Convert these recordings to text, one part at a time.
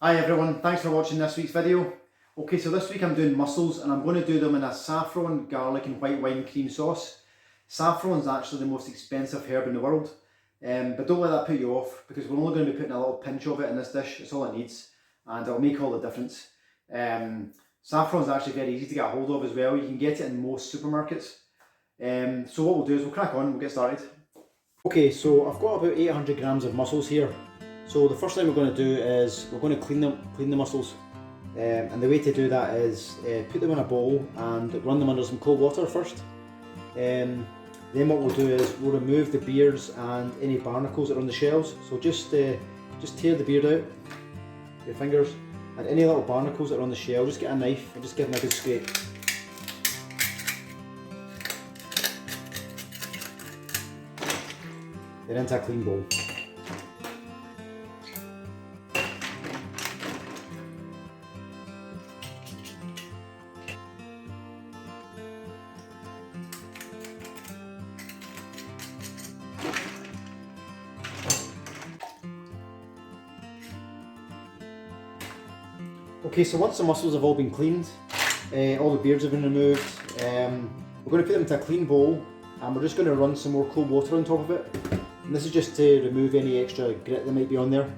Hi everyone, thanks for watching this week's video. Okay, so this week I'm doing mussels and I'm going to do them in a saffron, garlic and white wine cream sauce. Saffron is actually the most expensive herb in the world, but don't let that put you off because we're only going to be putting a little pinch of it in this dish. It's all it needs and it'll make all the difference. Saffron is actually very easy to get a hold of as well. You can get it in most supermarkets. So what we'll do is we'll crack on, we'll get started. Okay, so I've got about 800 grams of mussels here. So the first thing we're going to do is we're going to clean the mussels, and the way to do that is put them in a bowl and run them under some cold water first. Then what we'll do is we'll remove the beards and any barnacles that are on the shells. So just tear the beard out with your fingers, and any little barnacles that are on the shell, just get a knife and just give them a good scrape. Then into a clean bowl. Okay, so once the mussels have all been cleaned, all the beards have been removed, we're going to put them into a clean bowl and we're just going to run some more cold water on top of it. And this is just to remove any extra grit that might be on there.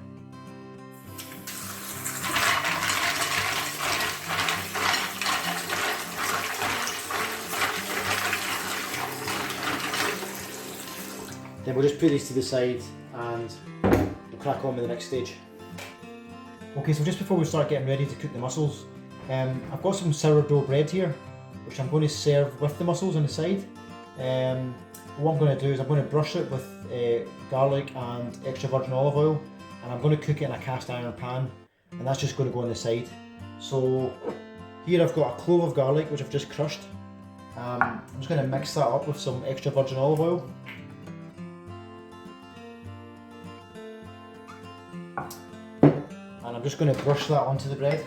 Then we'll just put these to the side and we'll crack on with the next stage. Okay, so just before we start getting ready to cook the mussels, I've got some sourdough bread here, which I'm going to serve with the mussels on the side. What I'm going to do is I'm going to brush it with garlic and extra virgin olive oil, and I'm going to cook it in a cast iron pan, and that's just going to go on the side. So here I've got a clove of garlic which I've just crushed. I'm just going to mix that up with some extra virgin olive oil. And I'm just going to brush that onto the bread.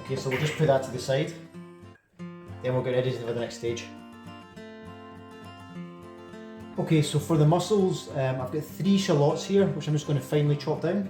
Okay, so we'll just put that to the side, then we'll get ready for the next stage. Okay, so for the mussels, I've got 3 shallots here, which I'm just going to finely chop down.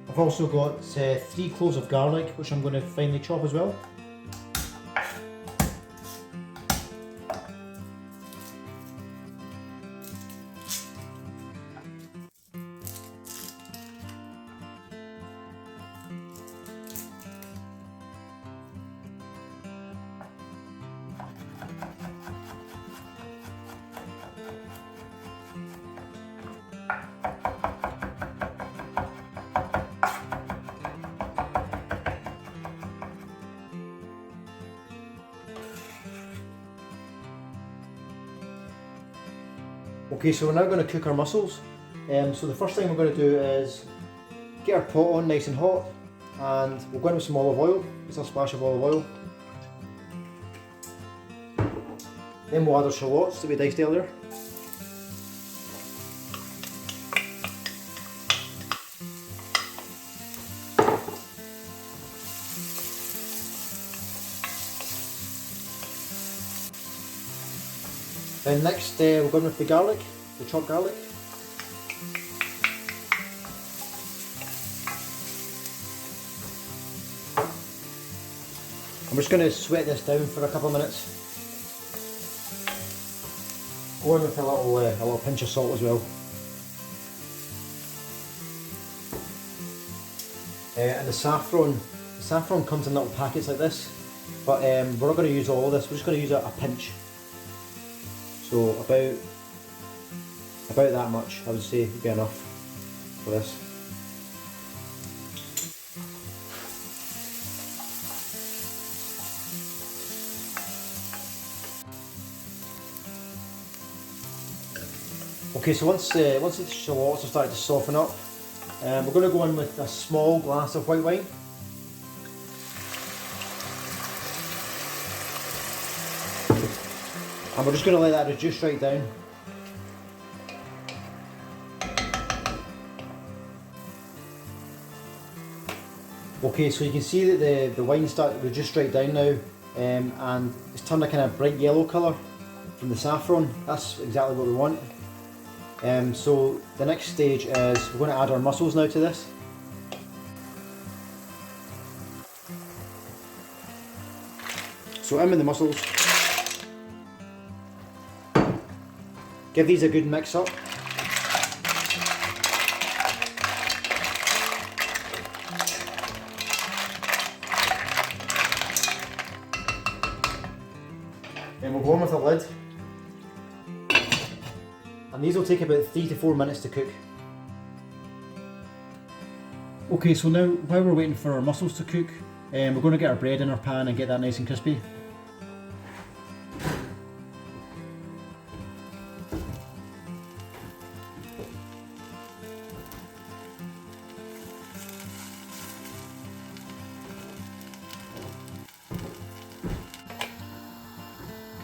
I've also got 3 cloves of garlic, which I'm going to finely chop as well. Okay, so we're now going to cook our mussels. So the first thing we're going to do is get our pot on nice and hot, and we'll go in with some olive oil, just a splash of olive oil. Then we'll add our shallots that we diced earlier. Then next we'll go in with the garlic, the chopped garlic. I'm just going to sweat this down for a couple of minutes. Go in with a little pinch of salt as well. And the saffron comes in little packets like this, but we're not going to use all of this, we're just going to use a pinch. So about that much, I would say, would be enough for this. Okay, so once the shallots have started to soften up, we're going to go in with a small glass of white wine. And we're just going to let that reduce right down. Okay, so you can see that the wine started to reduce right down now, and it's turned a kind of bright yellow colour from the saffron. That's exactly what we want. So the next stage is we're going to add our mussels now to this. So in with the mussels. Give these a good mix up. Then we'll go on with a lid. And these will take about 3 to 4 minutes to cook. Okay, so now while we're waiting for our mussels to cook, we're going to get our bread in our pan and get that nice and crispy.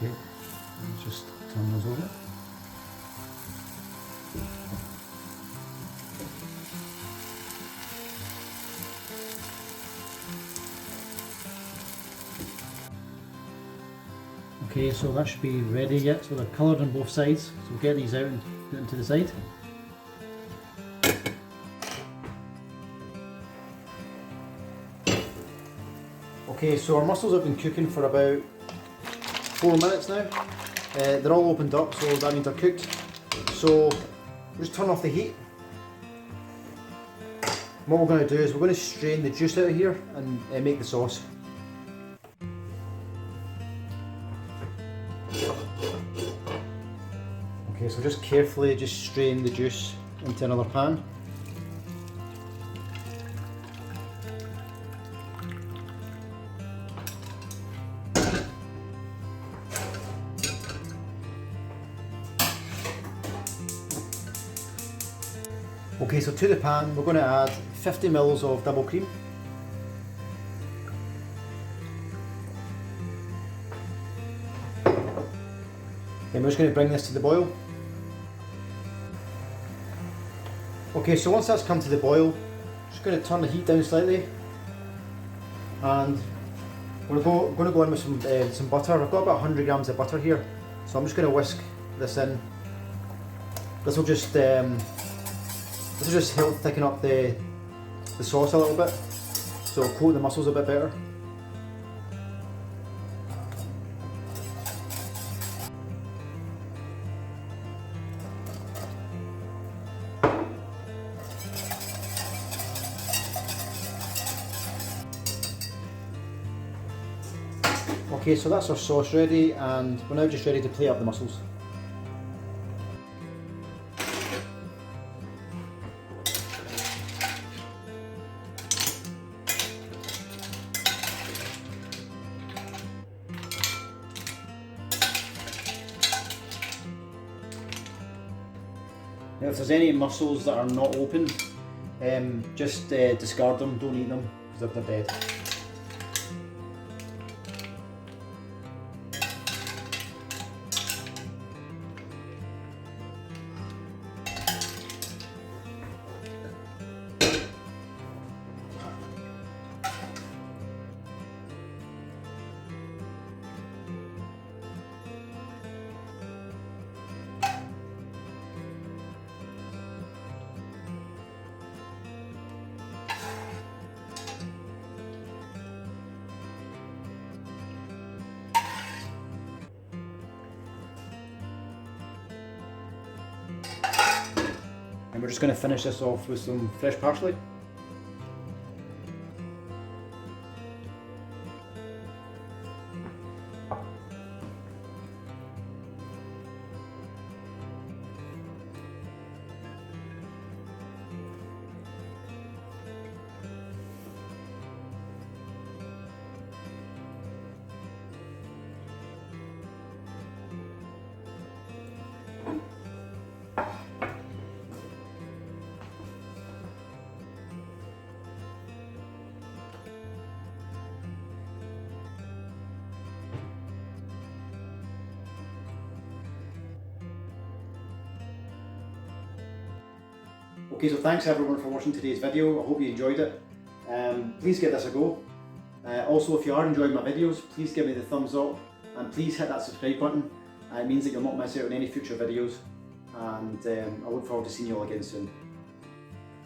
Okay, let's just turn those over. Okay, so that should be ready yet, so they're coloured on both sides. So we'll get these out and put them to the side. Okay, so our mussels have been cooking for about 4 minutes now. They're all opened up, so that means they're cooked. So we'll just turn off the heat. And what we're going to do is we're going to strain the juice out of here and make the sauce. Okay, so just carefully just strain the juice into another pan. Okay, so to the pan we're going to add 50 ml of double cream. Then we're just going to bring this to the boil. Okay, so once that's come to the boil, just going to turn the heat down slightly, and we're going to go in with some butter. I've got about 100 grams of butter here, so I'm just going to whisk this in. This will just help thicken up the sauce a little bit, so it'll coat the mussels a bit better. Okay, so that's our sauce ready, and we're now just ready to plate up the mussels. Now if there's any mussels that are not opened, just discard them, don't eat them, because they're dead. And we're just going to finish this off with some fresh parsley. Okay, so thanks everyone for watching today's video. I hope you enjoyed it. Please give this a go. Also, if you are enjoying my videos, please give me the thumbs up and please hit that subscribe button. It means that you'll not miss out on any future videos, and I look forward to seeing you all again soon.